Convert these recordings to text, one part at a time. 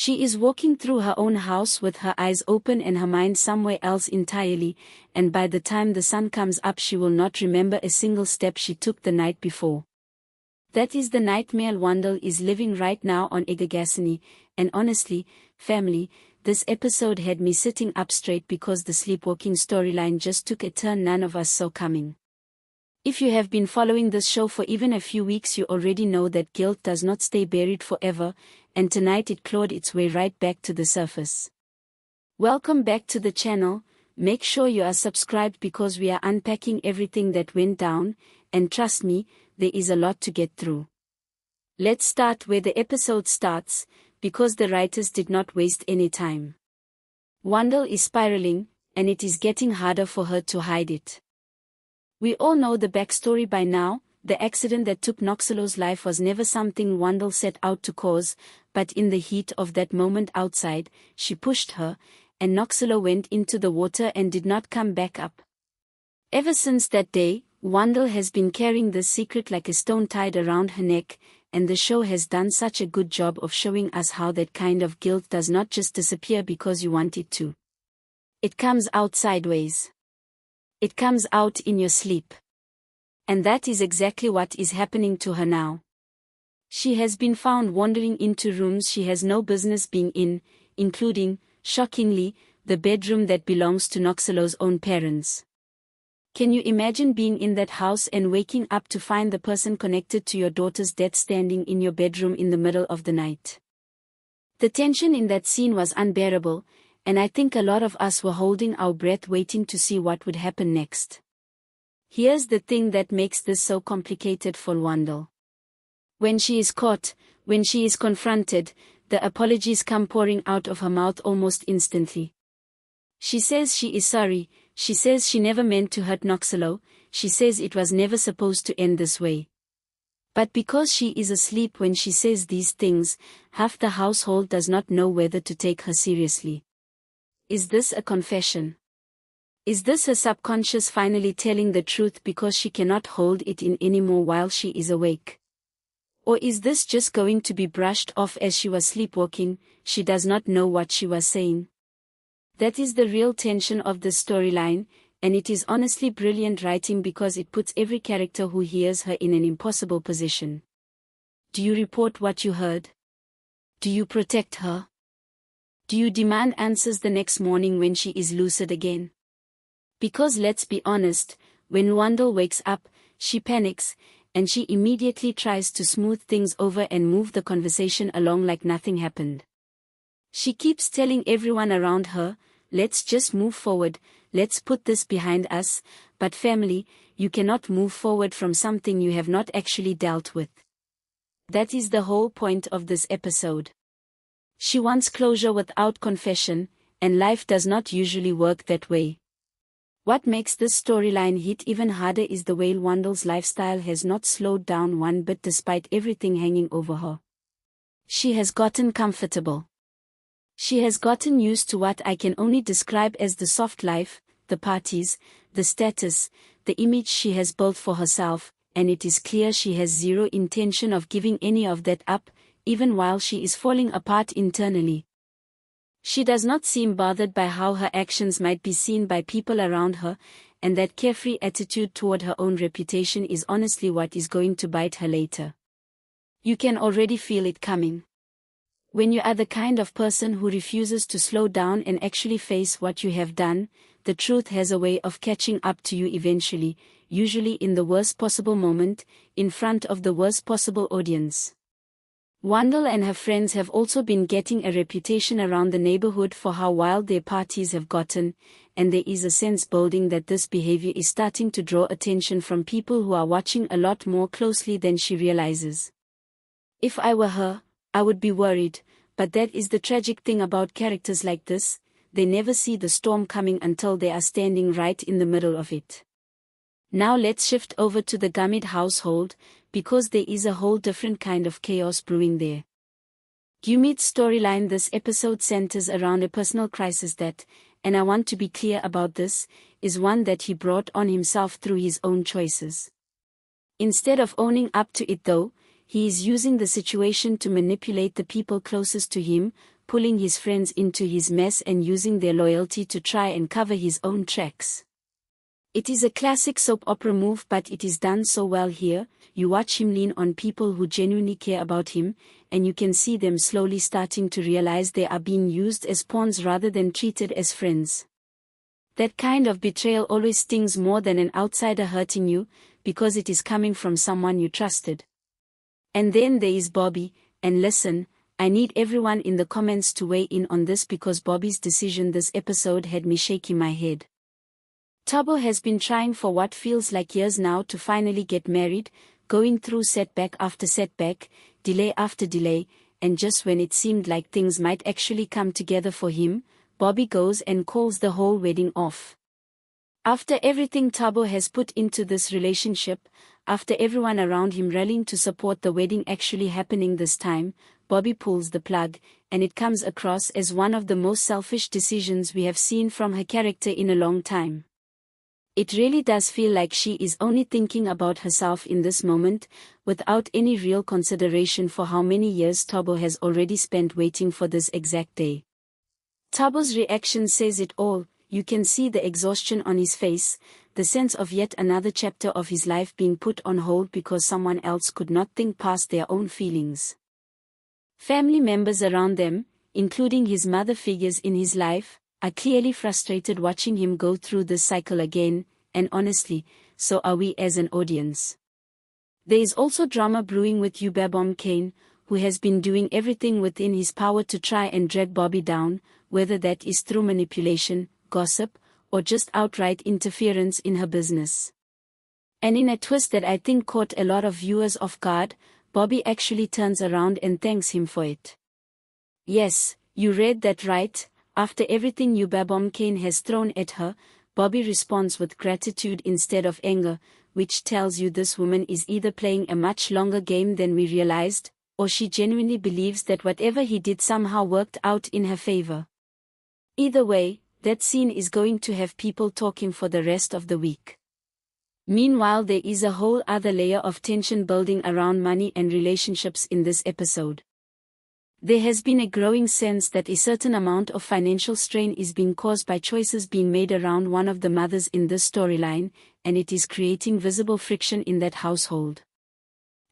She is walking through her own house with her eyes open and her mind somewhere else entirely, and by the time the sun comes up she will not remember a single step she took the night before. That is the nightmare Lwandle is living right now on Egagasini, and honestly, family, this episode had me sitting up straight because the sleepwalking storyline just took a turn none of us saw coming. If you have been following this show for even a few weeks, you already know that guilt does not stay buried forever, and tonight it clawed its way right back to the surface. Welcome back to the channel. Make sure you are subscribed because we are unpacking everything that went down, and trust me, there is a lot to get through. Let's start where the episode starts, because the writers did not waste any time. Lwandle is spiraling, and it is getting harder for her to hide it. We all know the backstory by now. The accident that took Noxolo's life was never something Lwandle set out to cause, but in the heat of that moment outside, she pushed her, and Noxolo went into the water and did not come back up. Ever since that day, Lwandle has been carrying this secret like a stone tied around her neck, and the show has done such a good job of showing us how that kind of guilt does not just disappear because you want it to. It comes out sideways. It comes out in your sleep. And that is exactly what is happening to her now. She has been found wandering into rooms she has no business being in, including, shockingly, the bedroom that belongs to Noxolo's own parents. Can you imagine being in that house and waking up to find the person connected to your daughter's death standing in your bedroom in the middle of the night? The tension in that scene was unbearable, and I think a lot of us were holding our breath waiting to see what would happen next. Here's the thing that makes this so complicated for Lwandle. When she is caught, when she is confronted, the apologies come pouring out of her mouth almost instantly. She says she is sorry, she says she never meant to hurt Noxolo, she says it was never supposed to end this way. But because she is asleep when she says these things, half the household does not know whether to take her seriously. Is this a confession? Is this her subconscious finally telling the truth because she cannot hold it in anymore while she is awake? Or is this just going to be brushed off as she was sleepwalking? She does not know what she was saying. That is the real tension of the storyline, and it is honestly brilliant writing because it puts every character who hears her in an impossible position. Do you report what you heard? Do you protect her? Do you demand answers the next morning when she is lucid again? Because let's be honest, when Lwandle wakes up, she panics, and she immediately tries to smooth things over and move the conversation along like nothing happened. She keeps telling everyone around her, let's just move forward, let's put this behind us, but family, you cannot move forward from something you have not actually dealt with. That is the whole point of this episode. She wants closure without confession, and life does not usually work that way. What makes this storyline hit even harder is the way Lwandle's lifestyle has not slowed down one bit despite everything hanging over her. She has gotten comfortable. She has gotten used to what I can only describe as the soft life, the parties, the status, the image she has built for herself, and it is clear she has zero intention of giving any of that up, even while she is falling apart internally. She does not seem bothered by how her actions might be seen by people around her, and that carefree attitude toward her own reputation is honestly what is going to bite her later. You can already feel it coming. When you are the kind of person who refuses to slow down and actually face what you have done, the truth has a way of catching up to you eventually, usually in the worst possible moment, in front of the worst possible audience. Lwandle and her friends have also been getting a reputation around the neighborhood for how wild their parties have gotten, and there is a sense building that this behavior is starting to draw attention from people who are watching a lot more closely than she realizes. If I were her, I would be worried, but that is the tragic thing about characters like this, they never see the storm coming until they are standing right in the middle of it. Now let's shift over to the Gamid household, because there is a whole different kind of chaos brewing there. Gamid's storyline this episode centers around a personal crisis that, and I want to be clear about this, is one that he brought on himself through his own choices. Instead of owning up to it though, he is using the situation to manipulate the people closest to him, pulling his friends into his mess and using their loyalty to try and cover his own tracks. It is a classic soap opera move, but it is done so well here. You watch him lean on people who genuinely care about him, and you can see them slowly starting to realize they are being used as pawns rather than treated as friends. That kind of betrayal always stings more than an outsider hurting you, because it is coming from someone you trusted. And then there is Bobby, and listen, I need everyone in the comments to weigh in on this because Bobby's decision this episode had me shaking my head. Thabo has been trying for what feels like years now to finally get married, going through setback after setback, delay after delay, and just when it seemed like things might actually come together for him, Bobby goes and calls the whole wedding off. After everything Thabo has put into this relationship, after everyone around him rallying to support the wedding actually happening this time, Bobby pulls the plug, and it comes across as one of the most selfish decisions we have seen from her character in a long time. It really does feel like she is only thinking about herself in this moment, without any real consideration for how many years Thabo has already spent waiting for this exact day. Thabo's reaction says it all. You can see the exhaustion on his face, the sense of yet another chapter of his life being put on hold because someone else could not think past their own feelings. Family members around them, including his mother figures in his life, are clearly frustrated watching him go through this cycle again, and honestly, so are we as an audience. There is also drama brewing with Egagasini, who has been doing everything within his power to try and drag Bobby down, whether that is through manipulation, gossip, or just outright interference in her business. And in a twist that I think caught a lot of viewers off guard, Bobby actually turns around and thanks him for it. Yes, you read that right. After everything Egagasini has thrown at her, Bobby responds with gratitude instead of anger, which tells you this woman is either playing a much longer game than we realized, or she genuinely believes that whatever he did somehow worked out in her favor. Either way, that scene is going to have people talking for the rest of the week. Meanwhile, there is a whole other layer of tension building around money and relationships in this episode. There has been a growing sense that a certain amount of financial strain is being caused by choices being made around one of the mothers in this storyline, and it is creating visible friction in that household.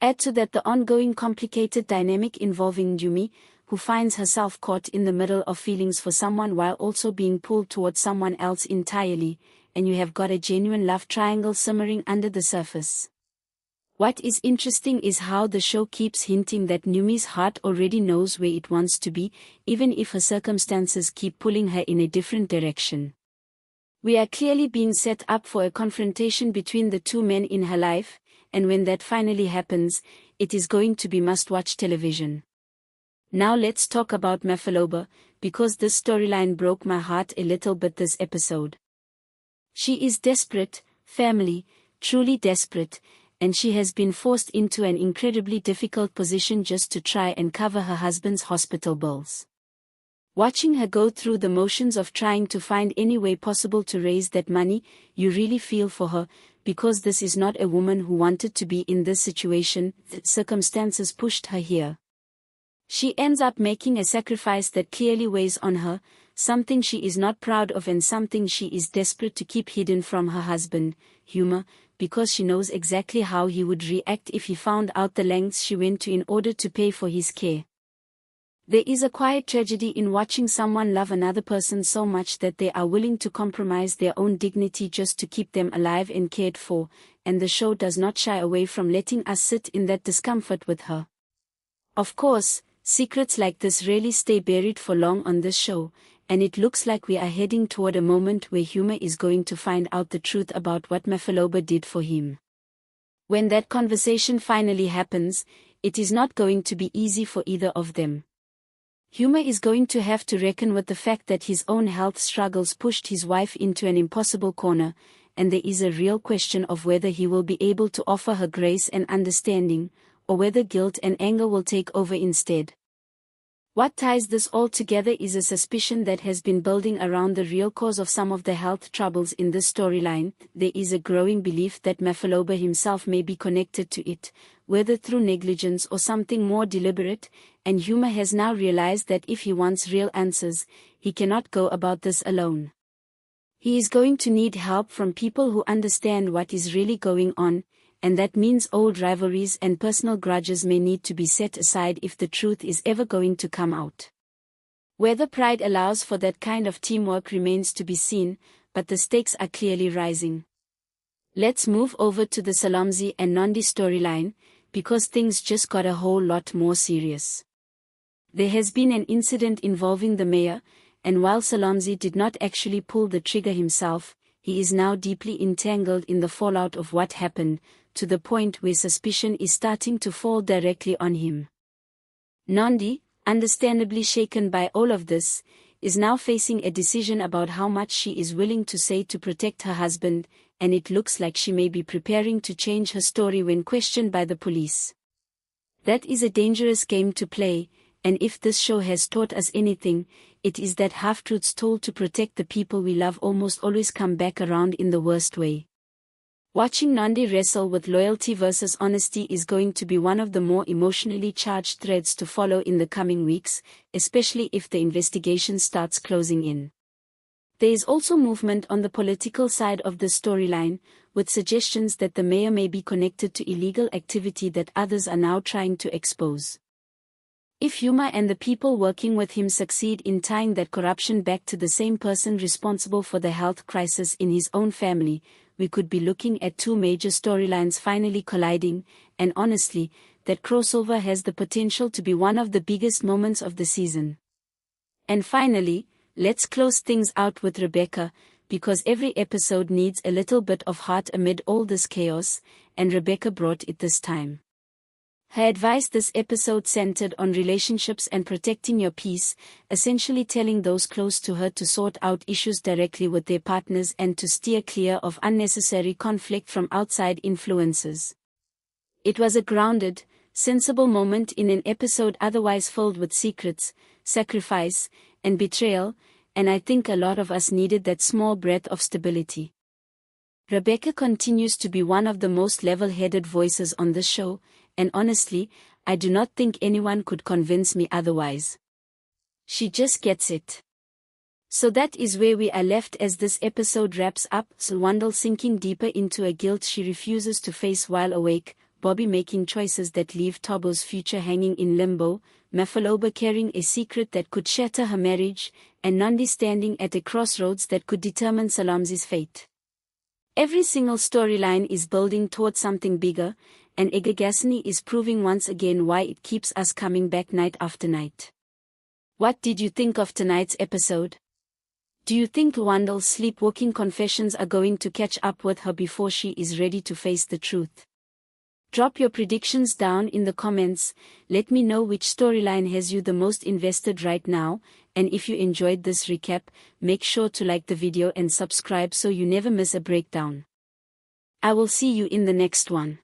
Add to that the ongoing complicated dynamic involving Jumi, who finds herself caught in the middle of feelings for someone while also being pulled towards someone else entirely, and you have got a genuine love triangle simmering under the surface. What is interesting is how the show keeps hinting that Numi's heart already knows where it wants to be, even if her circumstances keep pulling her in a different direction. We are clearly being set up for a confrontation between the two men in her life, and when that finally happens, it is going to be must-watch television. Now let's talk about Mafaloba, because this storyline broke my heart a little bit this episode. She is desperate, family, truly desperate, and she has been forced into an incredibly difficult position just to try and cover her husband's hospital bills. Watching her go through the motions of trying to find any way possible to raise that money, you really feel for her, because this is not a woman who wanted to be in this situation. The circumstances pushed her here. She ends up making a sacrifice that clearly weighs on her, something she is not proud of and something she is desperate to keep hidden from her husband, Huma, because she knows exactly how he would react if he found out the lengths she went to in order to pay for his care. There is a quiet tragedy in watching someone love another person so much that they are willing to compromise their own dignity just to keep them alive and cared for, and the show does not shy away from letting us sit in that discomfort with her. Of course, secrets like this rarely stay buried for long on this show, and it looks like we are heading toward a moment where Huma is going to find out the truth about what Mafaloba did for him. When that conversation finally happens, it is not going to be easy for either of them. Huma is going to have to reckon with the fact that his own health struggles pushed his wife into an impossible corner, and there is a real question of whether he will be able to offer her grace and understanding, or whether guilt and anger will take over instead. What ties this all together is a suspicion that has been building around the real cause of some of the health troubles in this storyline. There is a growing belief that Mafaloba himself may be connected to it, whether through negligence or something more deliberate, and Huma has now realized that if he wants real answers, he cannot go about this alone. He is going to need help from people who understand what is really going on, and that means old rivalries and personal grudges may need to be set aside if the truth is ever going to come out. Whether pride allows for that kind of teamwork remains to be seen, but the stakes are clearly rising. Let's move over to the Salamzi and Nondi storyline, because things just got a whole lot more serious. There has been an incident involving the mayor, and while Salamzi did not actually pull the trigger himself, he is now deeply entangled in the fallout of what happened, to the point where suspicion is starting to fall directly on him. Nondi, understandably shaken by all of this, is now facing a decision about how much she is willing to say to protect her husband, and it looks like she may be preparing to change her story when questioned by the police. That is a dangerous game to play, and if this show has taught us anything, it is that half-truths told to protect the people we love almost always come back around in the worst way. Watching Nondi wrestle with loyalty versus honesty is going to be one of the more emotionally charged threads to follow in the coming weeks, especially if the investigation starts closing in. There is also movement on the political side of the storyline, with suggestions that the mayor may be connected to illegal activity that others are now trying to expose. If Huma and the people working with him succeed in tying that corruption back to the same person responsible for the health crisis in his own family, we could be looking at two major storylines finally colliding, and honestly, that crossover has the potential to be one of the biggest moments of the season. And finally, let's close things out with Rebecca, because every episode needs a little bit of heart amid all this chaos, and Rebecca brought it this time. Her advice this episode centered on relationships and protecting your peace, essentially telling those close to her to sort out issues directly with their partners and to steer clear of unnecessary conflict from outside influences. It was a grounded, sensible moment in an episode otherwise filled with secrets, sacrifice, and betrayal, and I think a lot of us needed that small breath of stability. Rebecca continues to be one of the most level-headed voices on the show, and honestly, I do not think anyone could convince me otherwise. She just gets it. So that is where we are left as this episode wraps up, Lwandle sinking deeper into a guilt she refuses to face while awake, Bobby making choices that leave Tobo's future hanging in limbo, Mafaloba carrying a secret that could shatter her marriage, and Nondi standing at a crossroads that could determine Salamzi's fate. Every single storyline is building towards something bigger, and Egagasini is proving once again why it keeps us coming back night after night. What did you think of tonight's episode? Do you think Lwandle's sleepwalking confessions are going to catch up with her before she is ready to face the truth? Drop your predictions down in the comments, let me know which storyline has you the most invested right now, and if you enjoyed this recap, make sure to like the video and subscribe so you never miss a breakdown. I will see you in the next one.